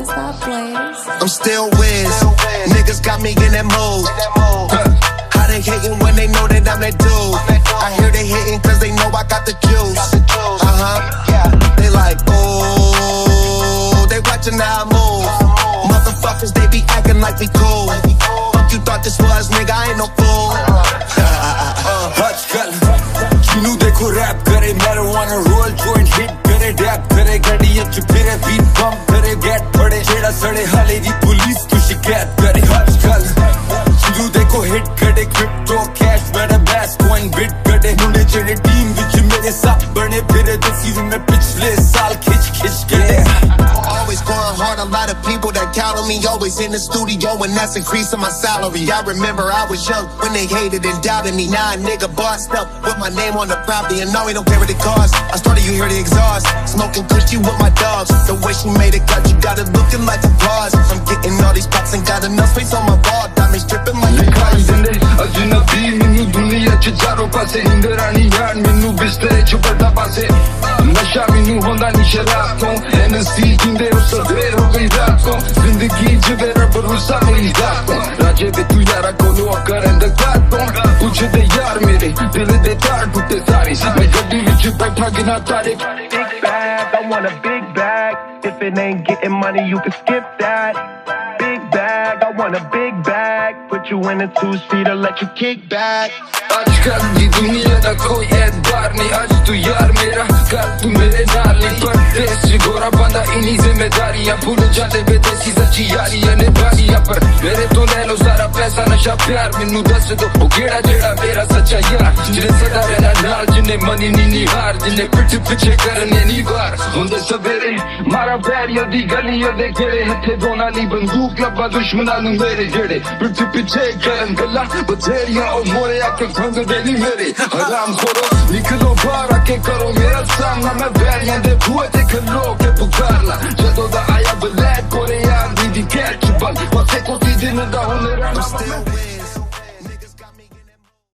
is that place? I'm still Wiz. Niggas got me in that mood. How they hating when they know that I'm that dude? I hear they hating cause they know I got the juice. They like, oh, they watching how I move. Motherfuckers, they be acting like we cool. Fuck you thought this was, nigga, I ain't no fool. आजकल जिन्हों देखो rap करे marijuana roll joint hit करे dab करे गड़ियां च फिरे beat bump करे get पड़े जेड़ा सड़े हाले दी पुलिस तू शिकायत करे आजकल जिन्हों देखो hit करे crypto cash मेरा bass coin bit करे मुंडे जेड़े team विच मेरे साथ बने फिरे दसी में पिछले साल खिच करे Always going hard, a lot of people that count on me. Always in the studio and that's increasing my salary. I remember I was young when they hated and doubted me. Now a nigga bossed up with my name on the property. And now he don't care what it costs. I started, you hear the exhaust. Smoking coochie with my dogs. The way she made it cut, you got it looking like applause. I'm getting all these pops and got enough space on my wall. Diamonds dripping like a cloud. अजनबी मैनू दुनिया च चारों पासे इंदरानी यार मैनू बिस्तरे च बड़ा पासे नशा मैनू होंदा नी शराब तो एनसी जिंदे हो सवेर हो गई रात को जिंदगी च मेरा भरोसा मेरी रात को राजे वे तू यारा कोलो करन द गात तो कुछ दे यार मेरे दिल दे तार टूटे सारे मैं गड्डी विच बैठा गिना तारे Big bag, I want a big bag. If it ain't getting money, you can skip that. Big bag, I want a big bag. Put you in a two-seater, let you kick back. आजकल दी दुनिया दा कोई एतबार नहीं आज तू यार मेरा कल तू मेरे नाल नहीं पर देश च गोरा बंदा इन्हीं जिम्मेदारियां भूल जाते बेदेसी सच्ची यारियां निभानियां पर मेरे तो ले लो सारा पैसा नशा प्यार मैनू दस दो ओ केड़ा जेड़ा मेरा सच्चा यार जिन्हें सदा रहना नाल जिन्हें मनी नी हार जिन्हें पिठ पिछे करने नी वार हुंदे सवेरे मारा बैरिया दी गलियां दे घेरे हथे दोना नी बंदूक लब्बा दुश्मनां नू मेरे जेड़े पिठ पिछे करन गल्लां बथेरियां ओ मोरे आके खंग देनी मेरे हराम खोरो निकलो बाहर आके करो मेरा सामना मैं बैरियां दे बुए ते खलो